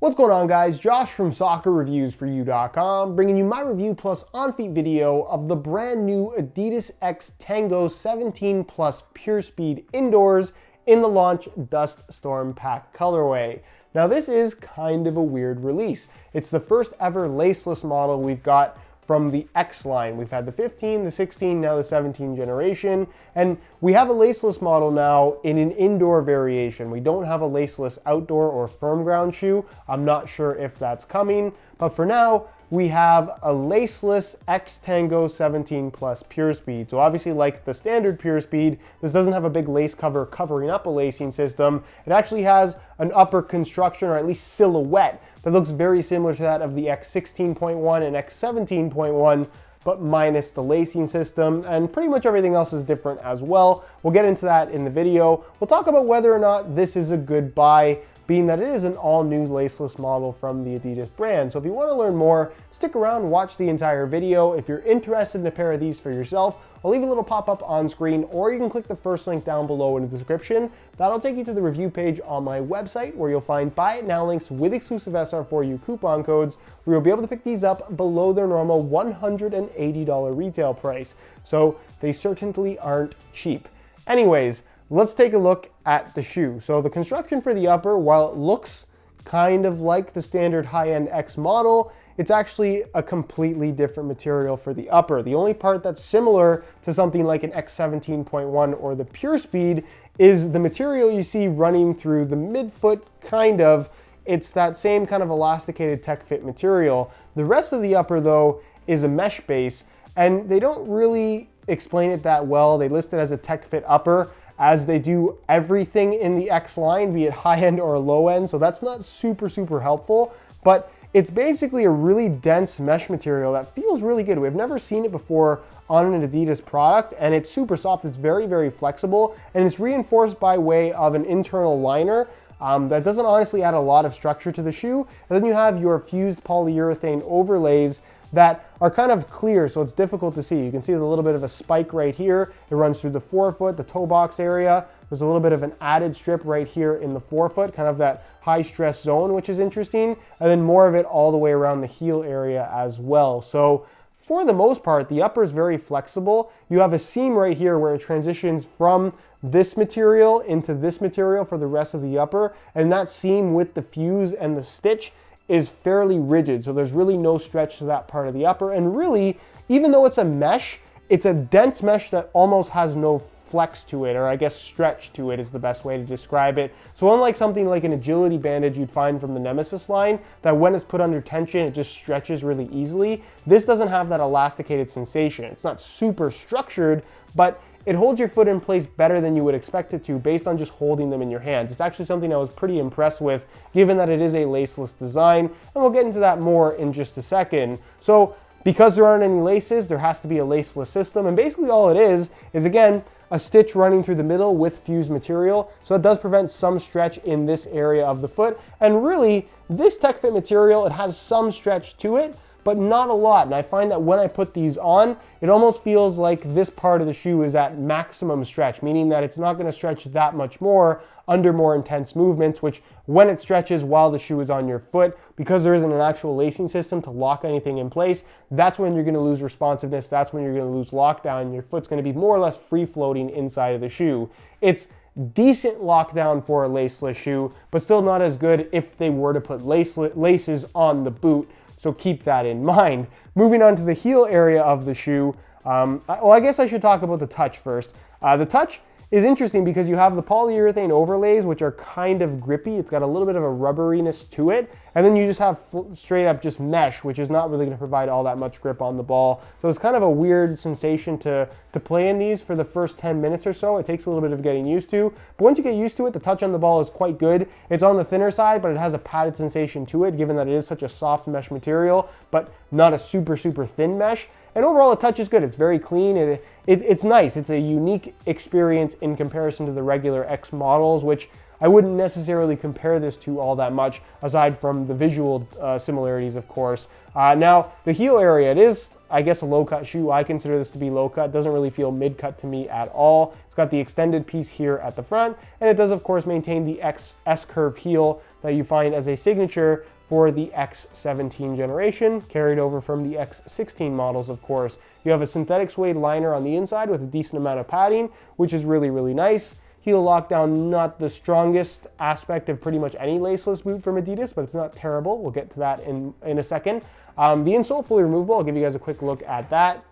What's going on, guys? Josh from SoccerReviewsForYou.com, bringing you my review plus on-feet video of the brand new Adidas X Tango 17 Plus Purespeed Indoors in the launch Dust Storm Pack colorway. Now this is kind of a weird release. It's the first ever laceless model we've got from the X line. We've had the 15, the 16, now the 17 generation, and we have a laceless model now in an indoor variation. We don't have a laceless outdoor or firm ground shoe. I'm not sure if that's coming, but for now, we have a laceless X Tango 17 Plus Purespeed. So obviously, like the standard Purespeed, this doesn't have a big lace cover covering up a lacing system. It actually has an upper construction, or at least silhouette, that looks very similar to that of the X 16.1 and X 17.1, but minus the lacing system, and pretty much everything else is different as well. We'll get into that in the video. We'll talk about whether or not this is a good buy, being that it is an all-new laceless model from the Adidas brand. So if you want to learn more, stick around, watch the entire video. If you're interested in a pair of these for yourself, I'll leave a little pop-up on screen, or you can click the first link down below in the description. That'll take you to the review page on my website, where you'll find buy it now links with exclusive SR4U coupon codes, where you'll be able to pick these up below their normal $180 retail price. So they certainly aren't cheap. Anyways, let's take a look at the shoe. So the construction for the upper, while it looks kind of like the standard high-end X model, it's actually a completely different material for the upper. The only part that's similar to something like an X 17.1 or the Purespeed is the material you see running through the midfoot, kind of. It's that same kind of elasticated tech fit material. The rest of the upper, though, is a mesh base, and they don't really explain it that well. They list it as a tech fit upper, as they do everything in the X line, be it high end or low end. So that's not super helpful, but it's basically a really dense mesh material that feels really good. We've never seen it before on an Adidas product, and it's super soft. It's very flexible, and it's reinforced by way of an internal liner that doesn't honestly add a lot of structure to the shoe. And then you have your fused polyurethane overlays that are kind of clear, so it's difficult to see. You can see there's a little bit of a spike right here. It runs through the forefoot, the toe box area. There's a little bit of an added strip right here in the forefoot, kind of that high stress zone, which is interesting. And then more of it all the way around the heel area as well. So for the most part, the upper is very flexible. You have a seam right here where it transitions from this material into this material for the rest of the upper. And that seam with the fuse and the stitch is fairly rigid, so there's really no stretch to that part of the upper. And really, even though it's a mesh, it's a dense mesh that almost has no flex to it, or I guess stretch to it is the best way to describe it. So unlike something like an agility bandage you'd find from the Nemesis line, that when it's put under tension, it just stretches really easily, this doesn't have that elasticated sensation. It's not super structured, but it holds your foot in place better than you would expect it to based on just holding them in your hands. It's actually something I was pretty impressed with, given that it is a laceless design, and we'll get into that more in just a second. So because there aren't any laces, there has to be a laceless system, and basically all it is again, a stitch running through the middle with fused material, so it does prevent some stretch in this area of the foot. And really, this tech fit material, it has some stretch to it, but not a lot. And I find that when I put these on, it almost feels like this part of the shoe is at maximum stretch, meaning that it's not gonna stretch that much more under more intense movements, which when it stretches while the shoe is on your foot, because there isn't an actual lacing system to lock anything in place, that's when you're gonna lose responsiveness, that's when you're gonna lose lockdown, and your foot's gonna be more or less free floating inside of the shoe. It's decent lockdown for a laceless shoe, but still not as good if they were to put laces on the boot. So keep that in mind. Moving on to the heel area of the shoe, well, I guess I should talk about the touch first. The touch is interesting because you have the polyurethane overlays, which are kind of grippy. It's got a little bit of a rubberiness to it. And then you just have straight up just mesh, which is not really gonna provide all that much grip on the ball. So it's kind of a weird sensation to play in these for the first 10 minutes or so. It takes a little bit of getting used to, but once you get used to it, the touch on the ball is quite good. It's on the thinner side, but it has a padded sensation to it, given that it is such a soft mesh material, but not a super thin mesh. And overall, the touch is good. It's very clean. It's nice. It's a unique experience in comparison to the regular X models, which I wouldn't necessarily compare this to all that much, aside from the visual similarities, of course. Now, the heel area, it is, I guess, a low-cut shoe. I consider this to be low-cut. Doesn't really feel mid-cut to me at all. It's got the extended piece here at the front, and it does, of course, maintain the S-curve heel that you find as a signature for the X17 generation, carried over from the X16 models, of course. You have a synthetic suede liner on the inside with a decent amount of padding, which is really, really nice. Heel lockdown, not the strongest aspect of pretty much any laceless boot from Adidas, but it's not terrible. We'll get to that in a second. The insole, fully removable. I'll give you guys a quick look at that.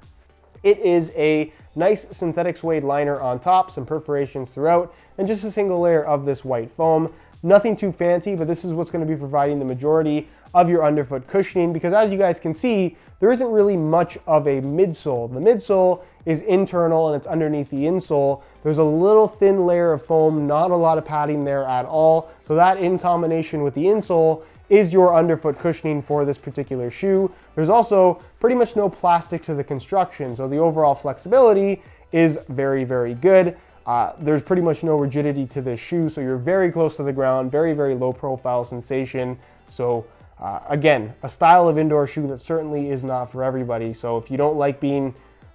It is a nice synthetic suede liner on top, some perforations throughout, and just a single layer of this white foam. Nothing too fancy, but this is what's going to be providing the majority of your underfoot cushioning, because as you guys can see, there isn't really much of a midsole. The midsole is internal and it's underneath the insole. There's a little thin layer of foam, not a lot of padding there at all. So that in combination with the insole is your underfoot cushioning for this particular shoe. There's also pretty much no plastic to the construction, so the overall flexibility is very, very good. There's pretty much no rigidity to this shoe, so you're very close to the ground, very, very low profile sensation. So again, a style of indoor shoe that certainly is not for everybody. So if you don't like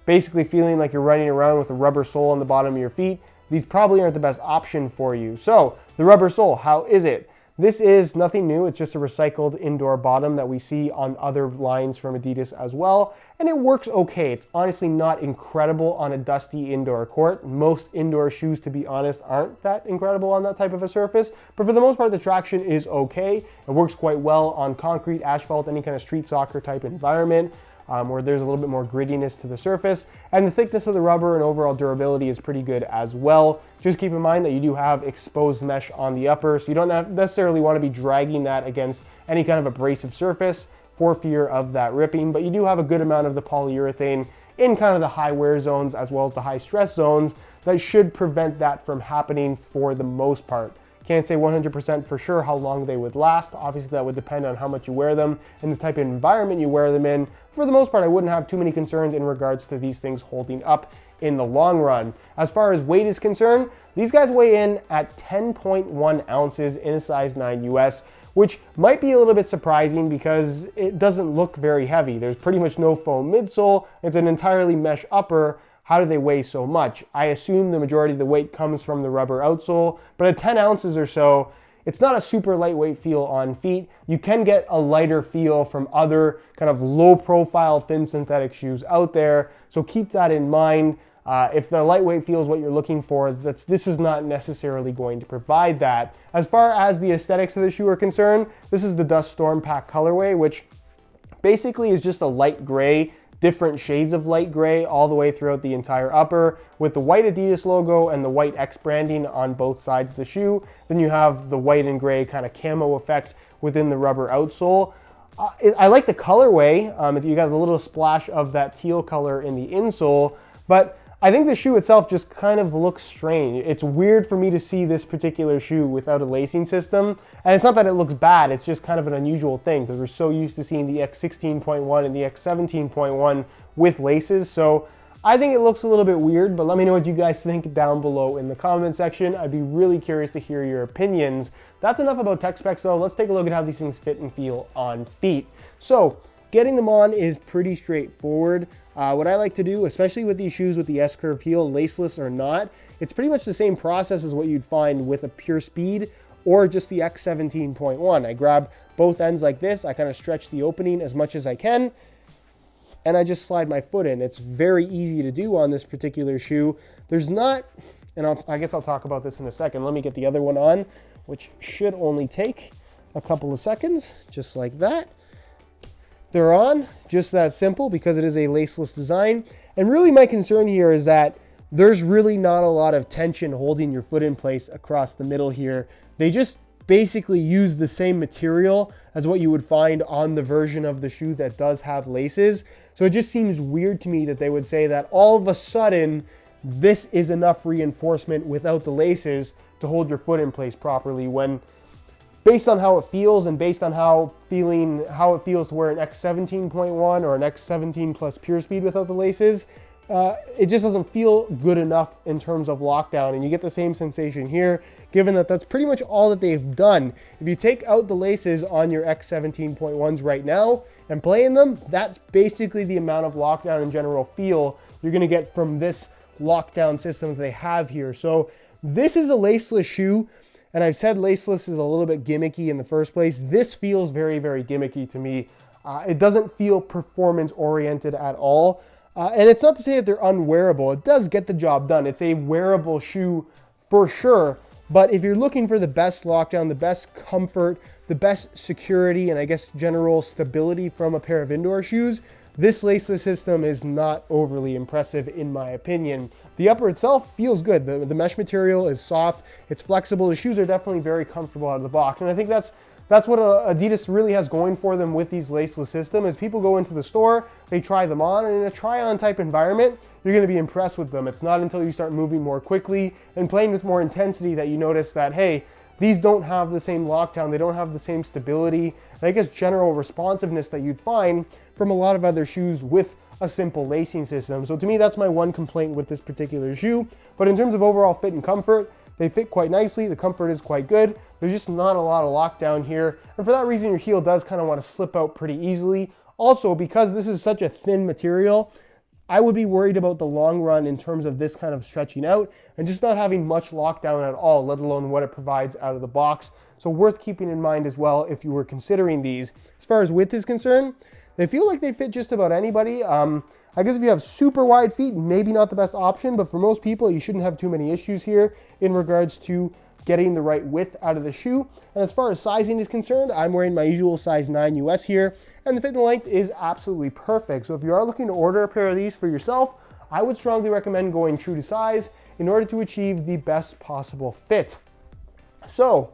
basically feeling like you're running around with a rubber sole on the bottom of your feet, these probably aren't the best option for you. So the rubber sole, how is it? This is nothing new. It's just a recycled indoor bottom that we see on other lines from Adidas as well. And it works okay. It's honestly not incredible on a dusty indoor court. Most indoor shoes, to be honest, aren't that incredible on that type of a surface. But for the most part, the traction is okay. It works quite well on concrete, asphalt, any kind of street soccer type environment. Where there's a little bit more grittiness to the surface, and the thickness of the rubber and overall durability is pretty good as well. Just keep in mind that you do have exposed mesh on the upper, so you don't necessarily want to be dragging that against any kind of abrasive surface for fear of that ripping, but you do have a good amount of the polyurethane in kind of the high wear zones as well as the high stress zones that should prevent that from happening for the most part. Can't say 100% for sure how long they would last. Obviously, that would depend on how much you wear them and the type of environment you wear them in. For the most part, I wouldn't have too many concerns in regards to these things holding up in the long run. As far as weight is concerned, these guys weigh in at 10.1 ounces in a size 9 US, which might be a little bit surprising because it doesn't look very heavy. There's pretty much no foam midsole. It's an entirely mesh upper. How do they weigh so much? I assume the majority of the weight comes from the rubber outsole, but at 10 ounces or so, it's not a super lightweight feel on feet. You can get a lighter feel from other kind of low profile thin synthetic shoes out there. So keep that in mind. If the lightweight feel is what you're looking for, this is not necessarily going to provide that. As far as the aesthetics of the shoe are concerned, this is the Dust Storm Pack colorway, which basically is just a light gray, different shades of light gray all the way throughout the entire upper with the white Adidas logo and the white X branding on both sides of the shoe. Then you have the white and gray kind of camo effect within the rubber outsole. I like the colorway. You got a little splash of that teal color in the insole, but I think the shoe itself just kind of looks strange. It's weird for me to see this particular shoe without a lacing system. And it's not that it looks bad, it's just kind of an unusual thing because we're so used to seeing the X16.1 and the X17.1 with laces. So I think it looks a little bit weird, but let me know what you guys think down below in the comment section. I'd be really curious to hear your opinions. That's enough about tech specs though. Let's take a look at how these things fit and feel on feet. So getting them on is pretty straightforward. What I like to do, especially with these shoes with the S-curve heel, laceless or not, it's pretty much the same process as what you'd find with a Purespeed or just the X17.1. I grab both ends like this, I kind of stretch the opening as much as I can, and I just slide my foot in. It's very easy to do on this particular shoe. There's not, and I guess I'll talk about this in a second. Let me get the other one on, which should only take a couple of seconds, just like that. They're on, just that simple, because it is a laceless design. And really my concern here is that there's really not a lot of tension holding your foot in place across the middle here. They just basically use the same material as what you would find on the version of the shoe that does have laces. So it just seems weird to me that they would say that all of a sudden this is enough reinforcement without the laces to hold your foot in place properly, when based on how it feels and based on how it feels to wear an X17.1 or an X17 plus Purespeed without the laces, it just doesn't feel good enough in terms of lockdown. And you get the same sensation here, given that that's pretty much all that they've done. If you take out the laces on your X17.1s right now and play in them, that's basically the amount of lockdown and general feel you're gonna get from this lockdown system that they have here. So this is a laceless shoe. And I've said laceless is a little bit gimmicky in the first place. This feels very, very gimmicky to me. It doesn't feel performance oriented at all. And it's not to say that they're unwearable. It does get the job done. It's a wearable shoe for sure. But if you're looking for the best lockdown, the best comfort, the best security, and I guess general stability from a pair of indoor shoes, this laceless system is not overly impressive in my opinion. The upper itself feels good. The mesh material is soft, it's flexible. The shoes are definitely very comfortable out of the box. And I think that's what Adidas really has going for them with these laceless system, is people go into the store, they try them on, and in a try-on type environment, you're gonna be impressed with them. It's not until you start moving more quickly and playing with more intensity that you notice that, hey, these don't have the same lockdown, they don't have the same stability, and I guess general responsiveness that you'd find from a lot of other shoes with a simple lacing system. So to me, that's my one complaint with this particular shoe. But in terms of overall fit and comfort, they fit quite nicely. The comfort is quite good. There's just not a lot of lockdown here. And for that reason, your heel does kind of want to slip out pretty easily. Also, because this is such a thin material, I would be worried about the long run in terms of this kind of stretching out and just not having much lockdown at all, let alone what it provides out of the box. So worth keeping in mind as well if you were considering these. As far as width is concerned, they feel like they fit just about anybody. I guess if you have super wide feet, maybe not the best option, but for most people, you shouldn't have too many issues here in regards to getting the right width out of the shoe. And as far as sizing is concerned, I'm wearing my usual size 9 US here, and the fit and length is absolutely perfect. So if you are looking to order a pair of these for yourself, I would strongly recommend going true to size in order to achieve the best possible fit. So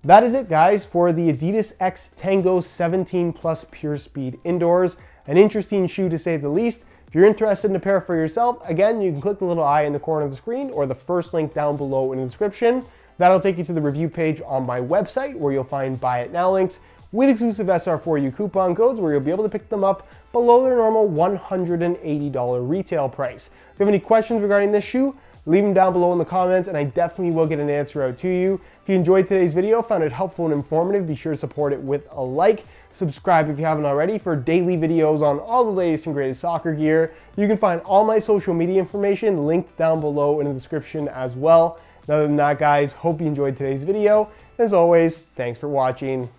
that is it, guys, for the Adidas X Tango 17 Plus Purespeed Indoors. An interesting shoe to say the least. If you're interested in a pair for yourself, again, you can click the little eye in the corner of the screen or the first link down below in the description. That'll take you to the review page on my website where you'll find buy it now links with exclusive SR4U coupon codes where you'll be able to pick them up below their normal $180 retail price. If you have any questions regarding this shoe, leave them down below in the comments and I definitely will get an answer out to you. If you enjoyed today's video, found it helpful and informative, be sure to support it with a like. Subscribe if you haven't already for daily videos on all the latest and greatest soccer gear. You can find all my social media information linked down below in the description as well. Other than that, guys, hope you enjoyed today's video. As always, thanks for watching.